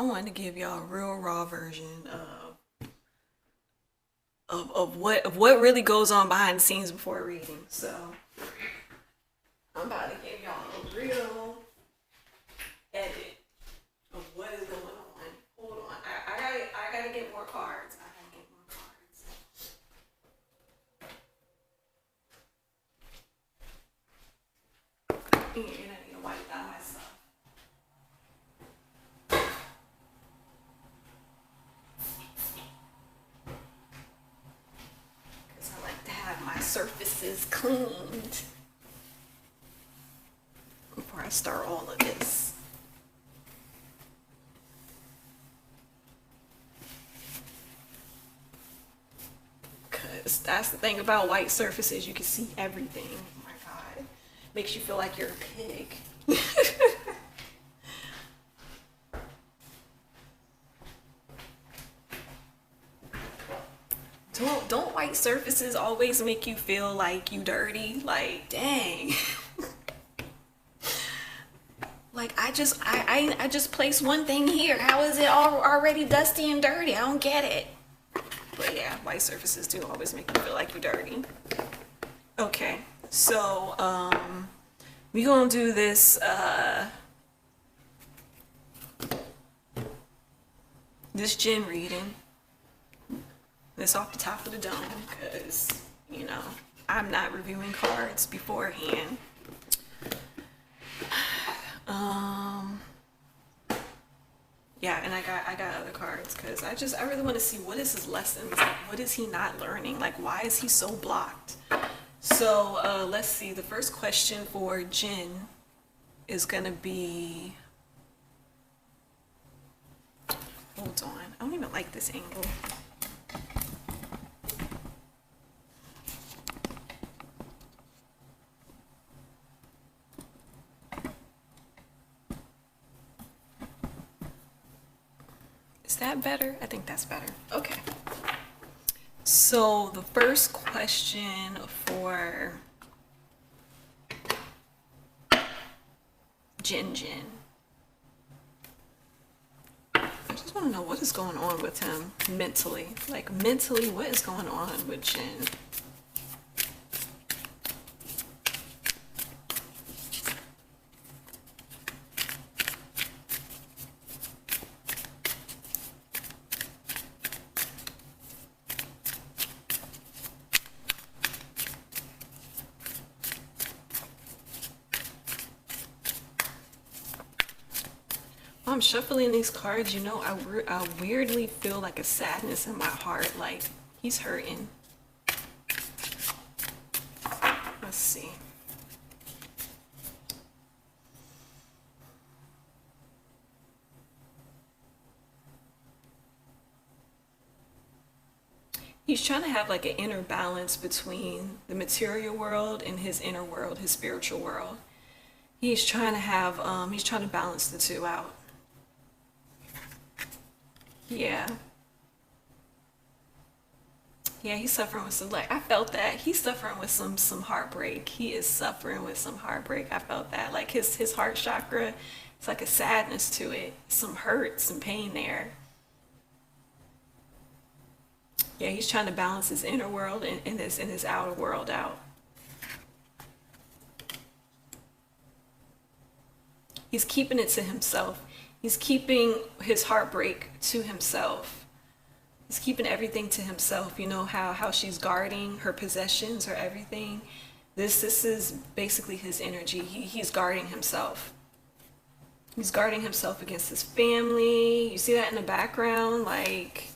wanted to give y'all a real raw version of what really goes on behind the scenes before reading. So I'm about to give y'all a real edit of what is going on. Hold on, I gotta get more cards. I gotta get more cards. Yeah, I need to wipe down my stuff. I like to have my surfaces cleaned before I start all of this. Because that's the thing about white surfaces, you can see everything. Oh my God. Makes you feel like you're a pig. Don't white surfaces always make you feel like you dirty? Like, dang. Like, I just placed one thing here. How is it already dusty and dirty? I don't get it. But yeah, white surfaces do always make you feel like you're dirty. Okay, so we gonna do this this Jin reading. This off the top of the dome, because you know I'm not reviewing cards beforehand. Yeah, and I got other cards because I really want to see what is his lessons, like what is he not learning, like why is he so blocked. So let's see, the first question for Jin is gonna be, hold on, I don't even like this angle. Is that better? I think that's better. Okay. So the first question for Jin. I just want to know what is going on with him mentally. Like mentally, what is going on with Jin? I'm shuffling these cards, you know, I weirdly feel like a sadness in my heart, like he's hurting. Let's see. He's trying to have like an inner balance between the material world and his inner world, his spiritual world. He's trying to have, he's trying to balance the two out. Yeah. Yeah, he's suffering with some, like, I felt that. He's suffering with some heartbreak. He is suffering with some heartbreak. I felt that. Like his heart chakra, it's like a sadness to it. Some hurt, some pain there. Yeah, he's trying to balance his inner world and his outer world out. He's keeping it to himself. He's keeping his heartbreak to himself. He's keeping everything to himself. You know how she's guarding her possessions, her everything. This is basically his energy. He's guarding himself. He's guarding himself against his family. You see that in the background? Like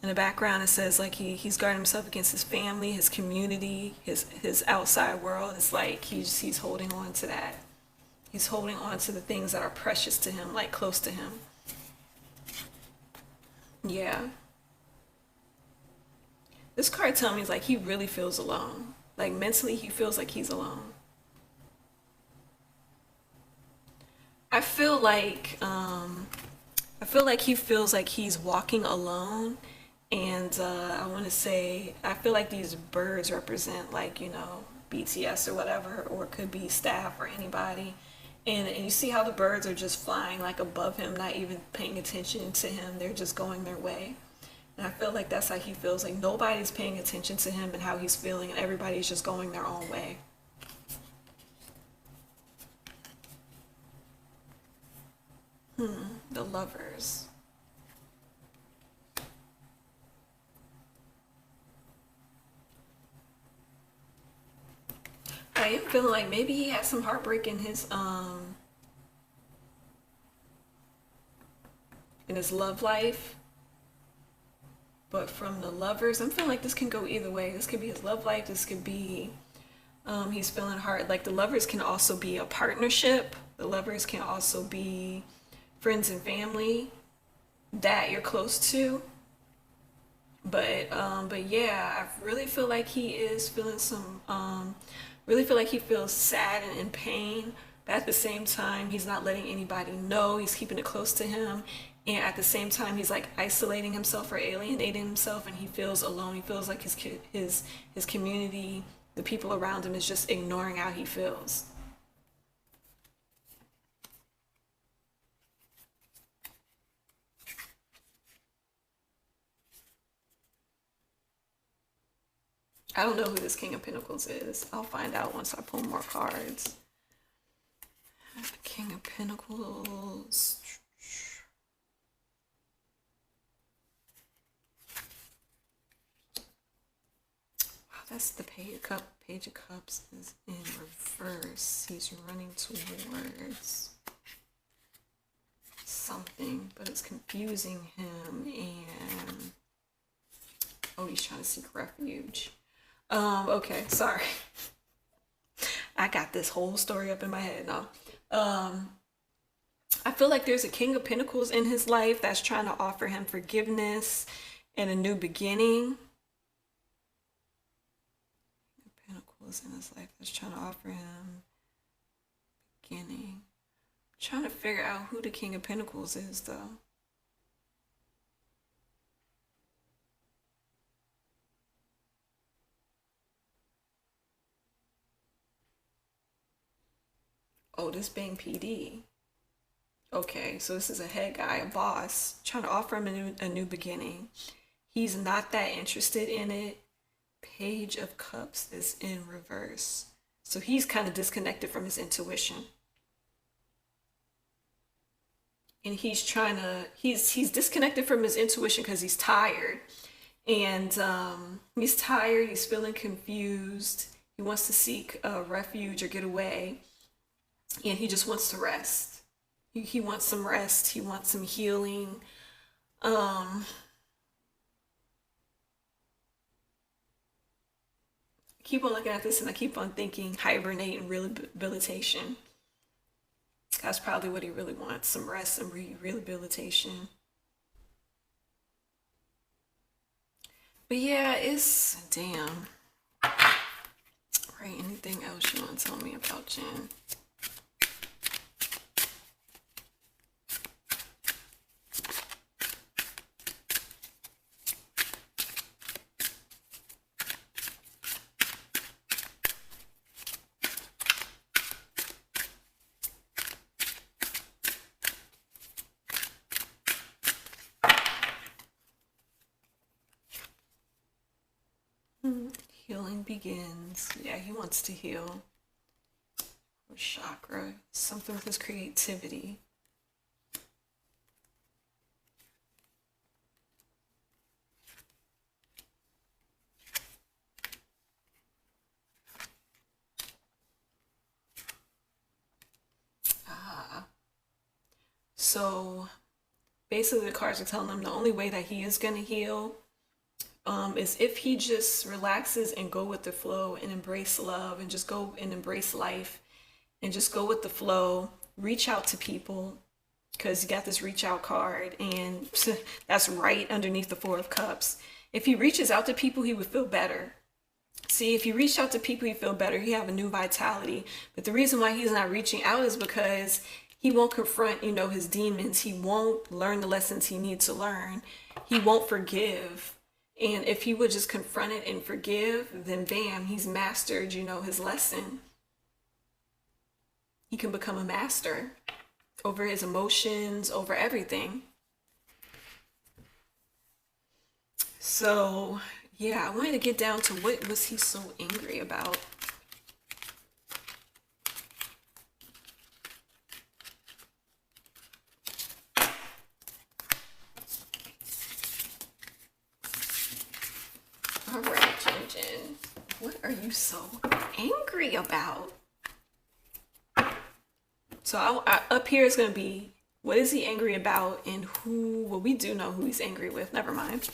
in the background it says like he's guarding himself against his family, his community, his outside world. It's like he's holding on to that. He's holding on to the things that are precious to him, like close to him. Yeah. This card tells me like he really feels alone. Like mentally he feels like he's alone. I feel like he feels like he's walking alone, and I want to say I feel like these birds represent like, you know, BTS or whatever, or it could be staff or anybody. And you see how the birds are just flying like above him, not even paying attention to him. They're just going their way. And I feel like that's how he feels. Like nobody's paying attention to him and how he's feeling, and everybody's just going their own way. The Lovers. I am feeling like maybe he had some heartbreak in his love life. But from the Lovers, I'm feeling like this can go either way. This could be his love life. This could be he's feeling hard. Like the Lovers can also be a partnership. The Lovers can also be friends and family that you're close to. But yeah, I really feel like he is feeling some really feel like he feels sad and in pain, but at the same time he's not letting anybody know. He's keeping it close to him, and at the same time he's like isolating himself or alienating himself, and he feels alone. He feels like his community, the people around him, is just ignoring how he feels. I don't know who this King of Pentacles is. I'll find out once I pull more cards. King of Pentacles. Wow, that's the Page of Cups. Page of Cups is in reverse. He's running towards something, but it's confusing him, and oh, he's trying to seek refuge. Okay, sorry. I got this whole story up in my head now. I feel like there's a King of Pentacles in his life that's trying to offer him forgiveness and a new beginning. Pentacles in his life that's trying to offer him beginning. I'm trying to figure out who the King of Pentacles is, though. Oh, this being PD. Okay, so this is a head guy, a boss, trying to offer him a new beginning. He's not that interested in it. Page of Cups is in reverse. So he's kind of disconnected from his intuition. And he's trying to, he's disconnected from his intuition because he's tired. And he's tired, he's feeling confused. He wants to seek a refuge or get away. And he just wants to rest. He wants some rest. He wants some healing. Keep on looking at this and I keep on thinking hibernate and rehabilitation. That's probably what he really wants, some rest and rehabilitation. But yeah, it's damn. Right, anything else you want to tell me about Jin? Healing begins. Yeah, he wants to heal. Or chakra, something with his creativity. So basically the cards are telling him the only way that he is going to heal is if he just relaxes and go with the flow and embrace love and just go and embrace life and just go with the flow, reach out to people, because you got this reach out card and that's right underneath the Four of Cups. If he reaches out to people, he would feel better. See, if he reached out to people, he'd feel better. He'd have a new vitality. But the reason why he's not reaching out is because he won't confront, his demons. He won't learn the lessons he needs to learn. He won't forgive. And if he would just confront it and forgive, then bam, he's mastered, his lesson. he can become a master over his emotions, over everything. So yeah, I wanted to get down to what was he so angry about. All right, Jin, what are you so angry about? So up here is going to be, what is he angry about, and who, well, we do know who he's angry with. Never mind.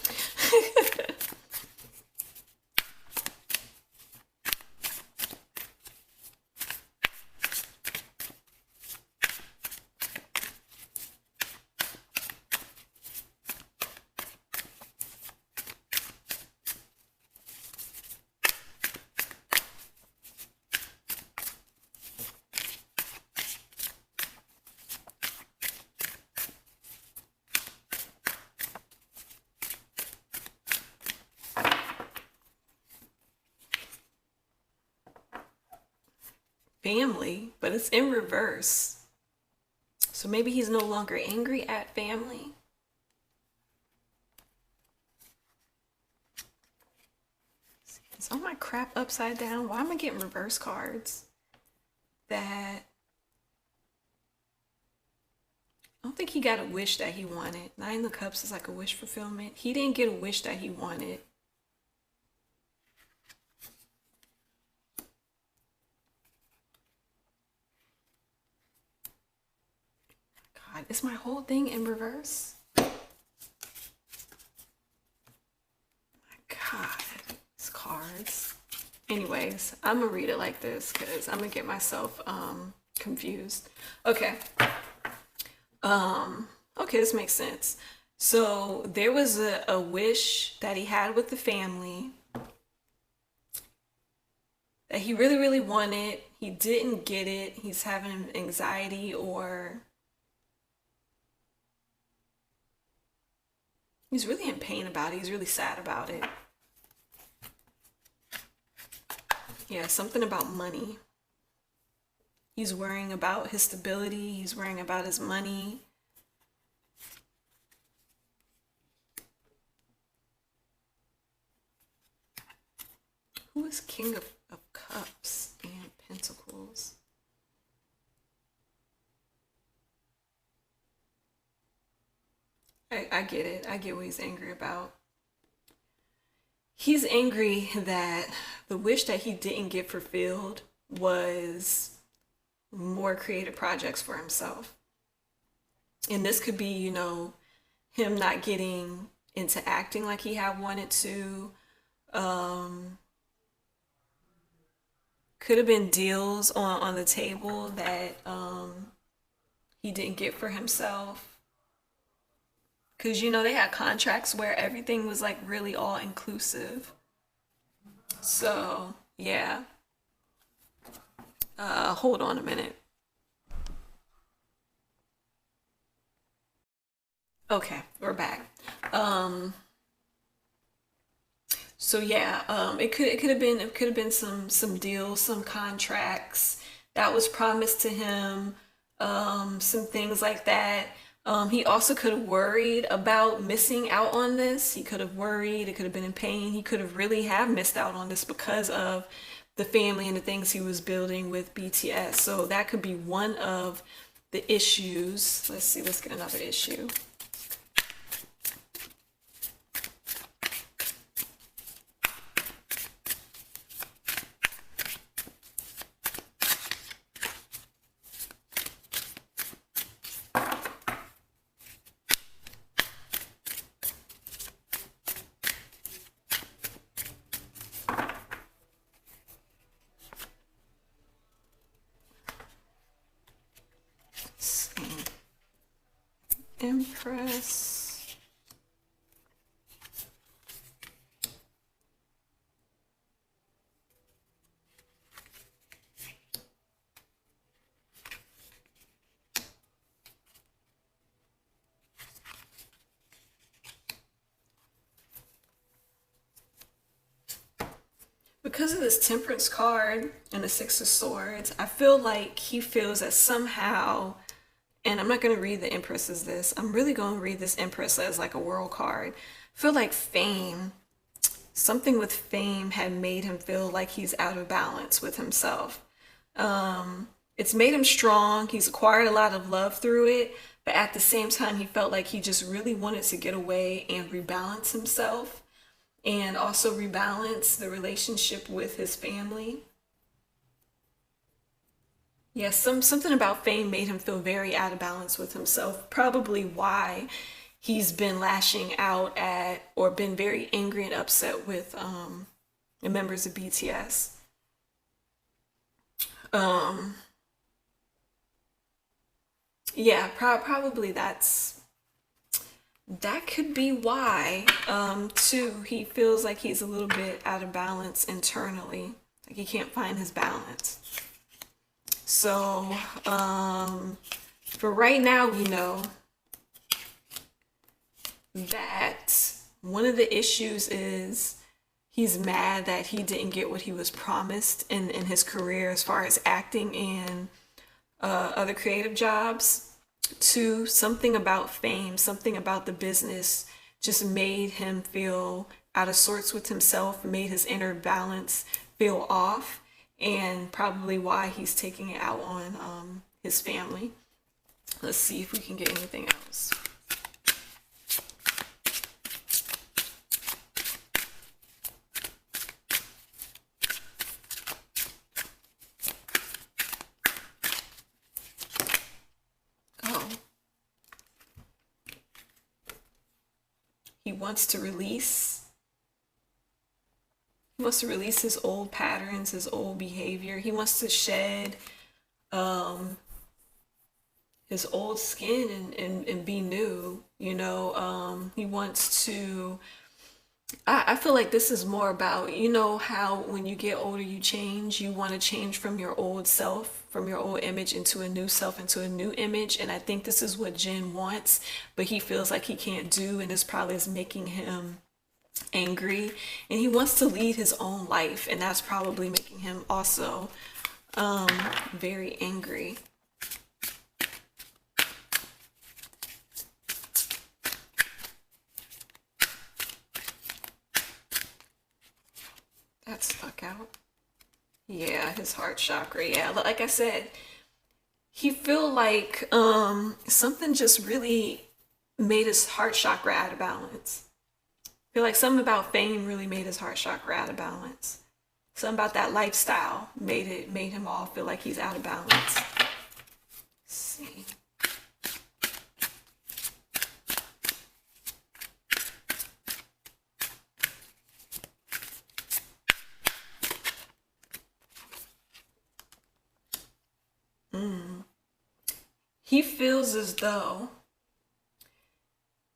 Family, but it's in reverse. So maybe he's no longer angry at family. Is all my crap upside down? Why am I getting reverse cards? That I don't think he got a wish that he wanted. Nine of Cups is like a wish fulfillment. He didn't get a wish that he wanted. God, is my whole thing in reverse? My God, these cards. Anyways, I'm gonna read it like this because I'm gonna get myself confused. Okay. Okay, this makes sense. So there was a wish that he had with the family that he really, really wanted. He didn't get it. He's having anxiety, or he's really in pain about it. He's really sad about it. Yeah, something about money. He's worrying about his stability. He's worrying about his money. Who is King of Cups and Pentacles? I get it. I get what he's angry about. He's angry that the wish that he didn't get fulfilled was more creative projects for himself. And this could be, you know, him not getting into acting like he had wanted to. Could have been deals on the table that he didn't get for himself. Because, you know, they had contracts where everything was like really all inclusive. So, yeah. Hold on a minute. Okay, we're back. So yeah, it could have been some deals, some contracts that was promised to him, some things like that. He also could have worried about missing out on this. He could have worried, it could have been in pain. He could have really have missed out on this because of the family and the things he was building with BTS. So that could be one of the issues. Let's see, let's get another issue. Empress. because of this Temperance card and the Six of Swords, I feel like he feels that somehow, and I'm not going to read the Empress as this, I'm really going to read this Empress as like a world card. I feel like fame, something with fame had made him feel like he's out of balance with himself. It's made him strong. He's acquired a lot of love through it, but at the same time, he felt like he just really wanted to get away and rebalance himself and also rebalance the relationship with his family. Yeah, something about fame made him feel very out of balance with himself. Probably why he's been lashing out at or been very angry and upset with the members of BTS. Yeah, probably that could be why. Too, he feels like he's a little bit out of balance internally, like he can't find his balance. So, for right now, we know that one of the issues is he's mad that he didn't get what he was promised in his career as far as acting and other creative jobs. Two, something about fame, something about the business just made him feel out of sorts with himself, made his inner balance feel off, and probably why he's taking it out on his family. Let's see if we can get anything else. Oh. He wants to release his old patterns, his old behavior. He wants to shed his old skin and be new. He wants to. I feel like this is more about, how when you get older, you change. You want to change from your old self, from your old image into a new self, into a new image. And I think this is what Jin wants, but he feels like he can't do, and this probably is making him angry. And he wants to lead his own life, and that's probably making him also very angry. That stuck out. Yeah, his heart chakra. Yeah, like I said, he feel like something just really made his heart chakra out of balance. I feel like something about fame really made his heart chakra out of balance. Something about that lifestyle made him all feel like he's out of balance. Let's see. He feels as though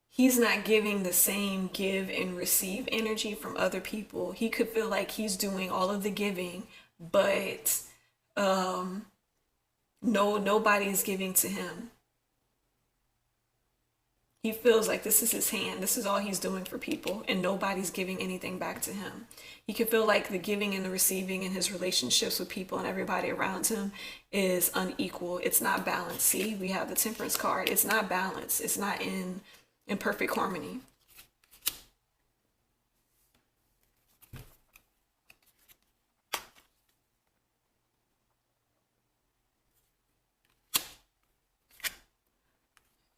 he's not giving the same give and receive energy from other people. He could feel like he's doing all of the giving, but nobody's giving to him. He feels like this is his hand. This is all he's doing for people, and nobody's giving anything back to him. He could feel like the giving and the receiving in his relationships with people and everybody around him is unequal. It's not balanced. See, we have the Temperance card. It's not balanced. It's not in perfect harmony.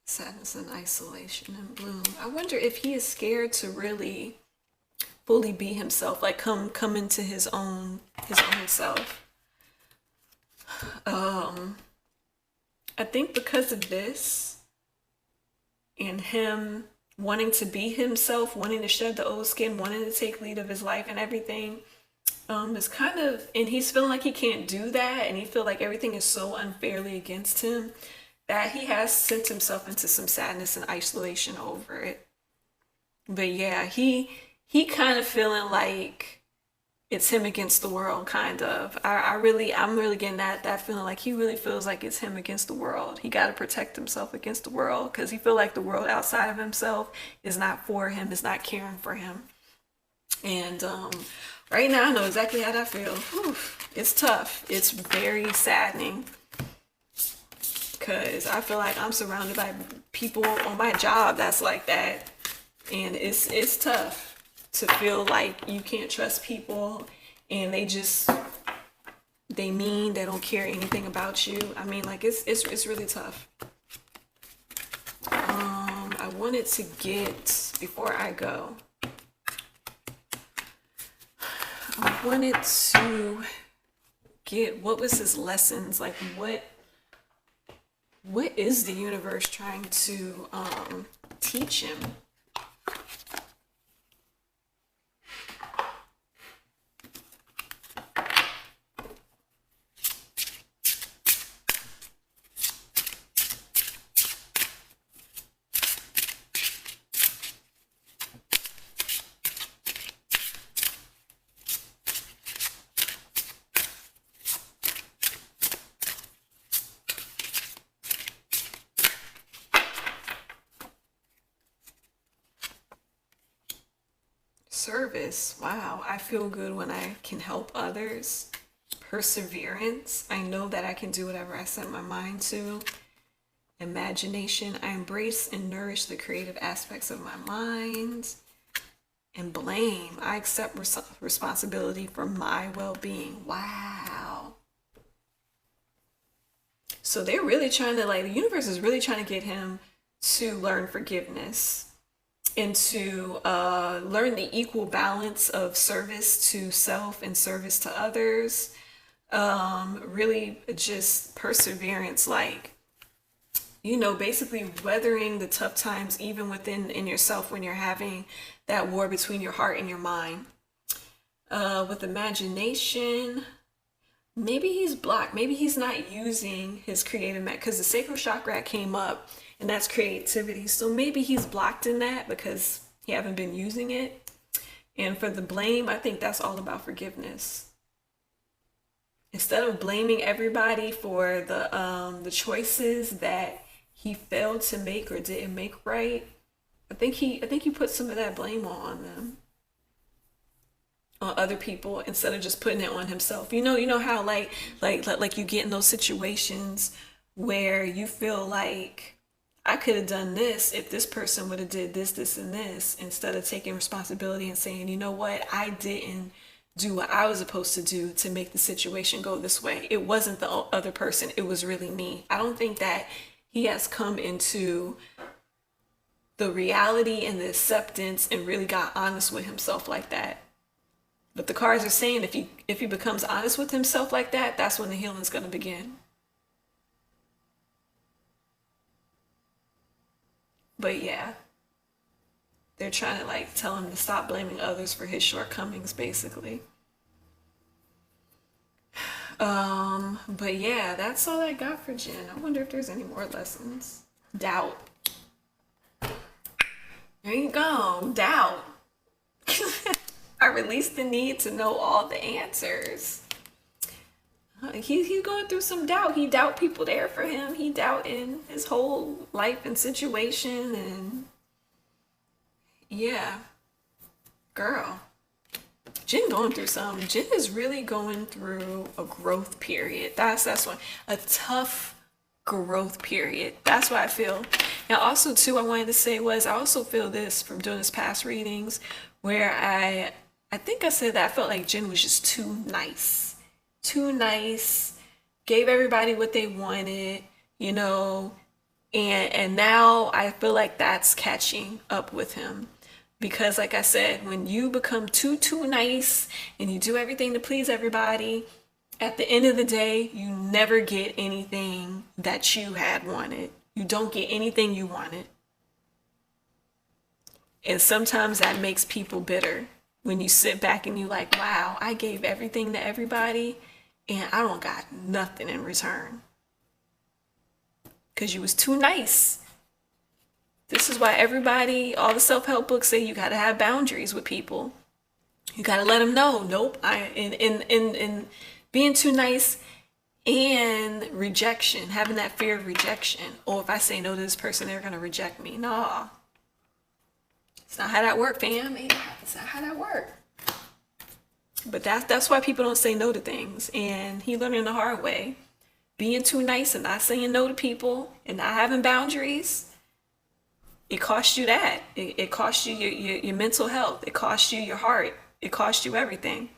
Sadness and isolation and bloom. I wonder if he is scared to really fully be himself, like come into his own self. I think because of this and him wanting to be himself, wanting to shed the old skin, wanting to take lead of his life and everything, is kind of, and he's feeling like he can't do that, and he feel like everything is so unfairly against him, that he has sent himself into some sadness and isolation over it. But yeah, he kind of feeling like it's him against the world, kind of. I'm really getting that feeling like he really feels like it's him against the world. He got to protect himself against the world because he feel like the world outside of himself is not for him, is not caring for him. And Right now, I know exactly how that feels. Whew. It's tough. It's very saddening. Because I feel like I'm surrounded by people on my job that's like that. And it's tough to feel like you can't trust people and they mean, they don't care anything about you. I mean, like, it's really tough. I wanted to get, before I go, I wanted to get, what was his lessons? Like, what is the universe trying to teach him? Service. Wow, I feel good when I can help others. Perseverance. I know that I can do whatever I set my mind to. Imagination. I embrace and nourish the creative aspects of my mind. And blame. I accept responsibility for my well-being. Wow. So they're really trying to, like, the universe is really trying to get him to learn forgiveness and to learn the equal balance of service to self and service to others. Really just perseverance, like, you know, basically weathering the tough times even in yourself when you're having that war between your heart and your mind. With imagination, maybe he's blocked. Maybe he's not using his creative because the sacral chakra came up, and that's creativity. So maybe he's blocked in that because he haven't been using it. And for the blame, I think that's all about forgiveness. Instead of blaming everybody for the choices that he failed to make or didn't make right, I think he put some of that blame on them, on other people, instead of just putting it on himself. You know how like you get in those situations where you feel like, I could have done this if this person would have did this, this, and this, instead of taking responsibility and saying, you know what, I didn't do what I was supposed to do to make the situation go this way. It wasn't the other person. It was really me. I don't think that he has come into the reality and the acceptance and really got honest with himself like that. But the cards are saying if he becomes honest with himself like that, that's when the healing's going to begin. But yeah, they're trying to, like, tell him to stop blaming others for his shortcomings, basically. But yeah, that's all I got for Jin. I wonder if there's any more lessons. Doubt. There you go. Doubt. I release the need to know all the answers. He's going through some doubt. He doubt people there for him. He doubt in his whole life and situation. And yeah, girl, Jin going through something. Jin is really going through a growth period. That's one, a tough growth period. That's what I feel. Now also too, I wanted to say was, I also feel this from doing this past readings where I think I said that I felt like Jin was just too nice, gave everybody what they wanted, you know, and now I feel like that's catching up with him. Because like I said, when you become too nice and you do everything to please everybody, at the end of the day, you never get anything that you had wanted. You don't get anything you wanted. And sometimes that makes people bitter. When you sit back and you like, wow, I gave everything to everybody and I don't got nothing in return. Because you was too nice. This is why everybody, all the self-help books say you got to have boundaries with people. You got to let them know, nope, in being too nice and rejection, having that fear of rejection. Or if I say no to this person, they're going to reject me. No. It's not how that works, fam. It's not how that works. But that's why people don't say no to things. And he learned it the hard way. Being too nice and not saying no to people and not having boundaries, it costs you that. It costs you your mental health. It costs you your heart. It costs you everything.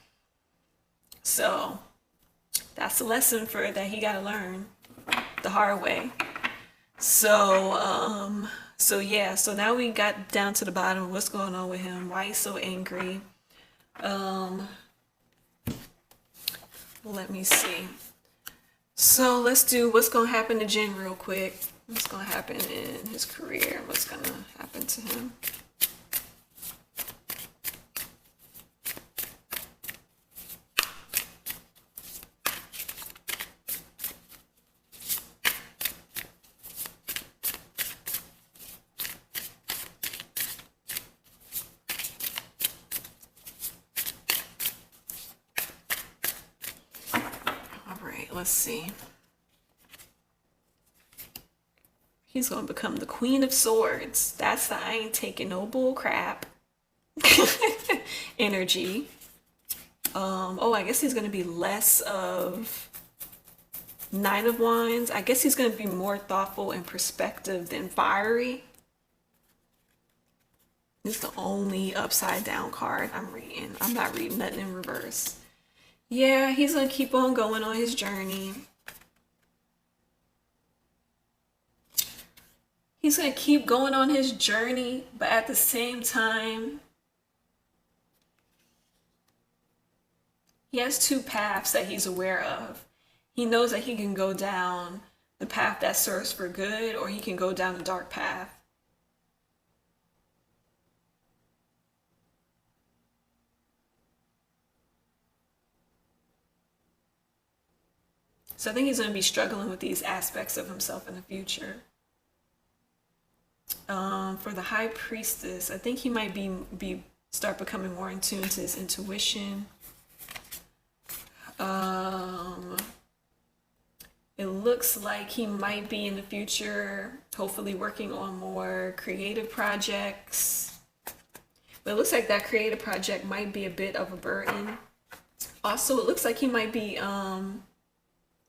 So that's a lesson for that he got to learn the hard way. So yeah, so now we got down to the bottom of what's going on with him, why he's so angry. Let me see. So let's do what's going to happen to Jin real quick. What's going to happen in his career? What's going to happen to him? Let's see. He's going to become the Queen of Swords. That's the I ain't taking no bull crap energy. Oh, I guess he's going to be less of Nine of Wands. I guess he's going to be more thoughtful and perspective than fiery. It's the only upside down card I'm reading. I'm not reading nothing in reverse. Yeah, he's going to keep on going on his journey. He's going to keep going on his journey, but at the same time, he has two paths that he's aware of. He knows that he can go down the path that serves for good, or he can go down the dark path. So I think he's going to be struggling with these aspects of himself in the future. For the High Priestess, I think he might start becoming more in tune to his intuition. It looks like he might be in the future, hopefully working on more creative projects. But it looks like that creative project might be a bit of a burden. Also, it looks like he might be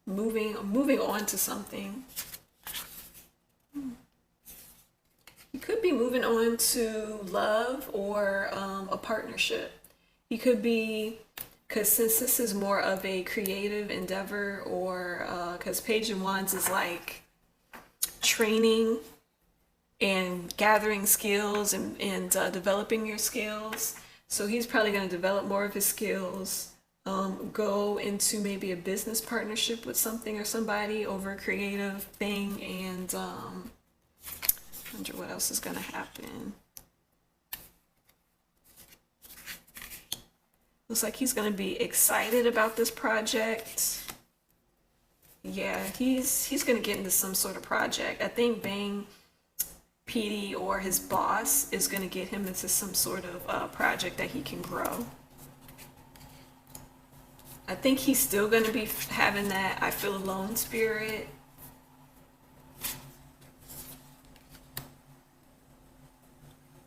moving on to something. He could be moving on to love or a partnership. He could be, because since this is more of a creative endeavor, or because Page of Wands is like training and gathering skills and developing your skills. So he's probably going to develop more of his skills. Go into maybe a business partnership with something or somebody over a creative thing, and I wonder what else is going to happen. Looks like he's going to be excited about this project. Yeah, he's going to get into some sort of project. I think Bang PD or his boss is going to get him into some sort of project that he can grow. I think he's still going to be having that I feel alone spirit.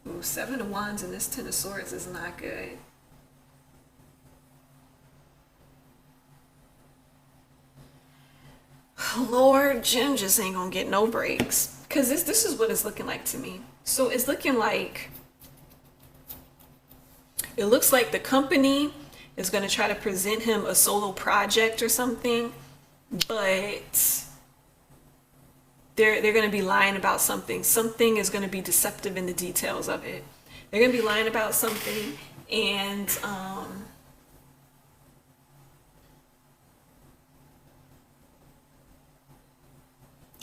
Ooh, 7 of Wands and this 10 of Swords is not good. Lord, Jim just ain't gonna get no breaks. Because this is what it's looking like to me. So it's looking like, it looks like the company is going to try to present him a solo project or something, but they're going to be lying about something. Something is going to be deceptive in the details of it. They're going to be lying about something, and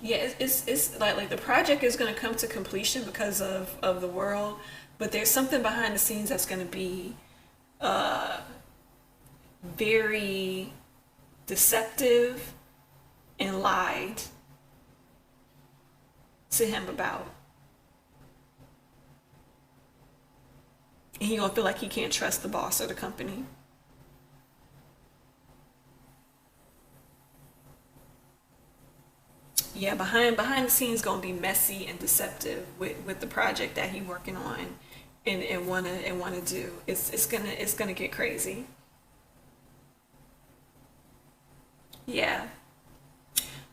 yeah, it's like the project is going to come to completion because of the world, but there's something behind the scenes that's going to be very deceptive and lied to him about. And he's gonna feel like he can't trust the boss or the company. Yeah, behind the scenes gonna be messy and deceptive with the project that he's working on and wanna do. It's gonna get crazy. Yeah.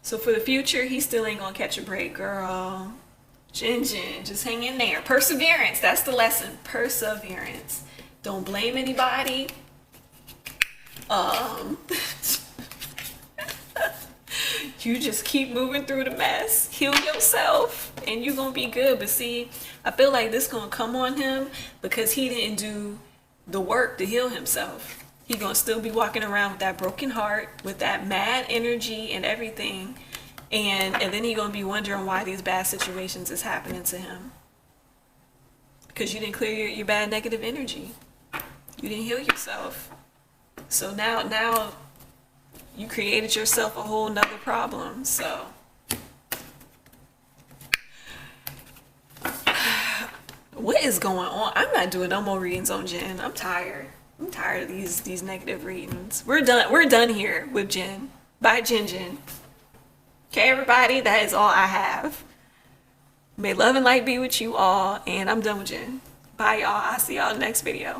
So for the future, he still ain't gonna catch a break, girl. Jin, just hang in there. Perseverance, that's the lesson. Perseverance. Don't blame anybody. You just keep moving through the mess. Heal yourself and you're gonna be good. But see, I feel like this gonna come on him because he didn't do the work to heal himself. He gonna still be walking around with that broken heart, with that mad energy and everything. And then he gonna be wondering why these bad situations is happening to him. Because you didn't clear your bad negative energy. You didn't heal yourself. So now you created yourself a whole nother problem. So what is going on? I'm not doing no more readings on Jin. I'm tired. I'm tired of these negative readings. We're done here with Jin. Bye, Jin. Okay, everybody, that is all I have. May love and light be with you all, and I'm done with Jin. Bye, y'all. I'll see y'all in the next video.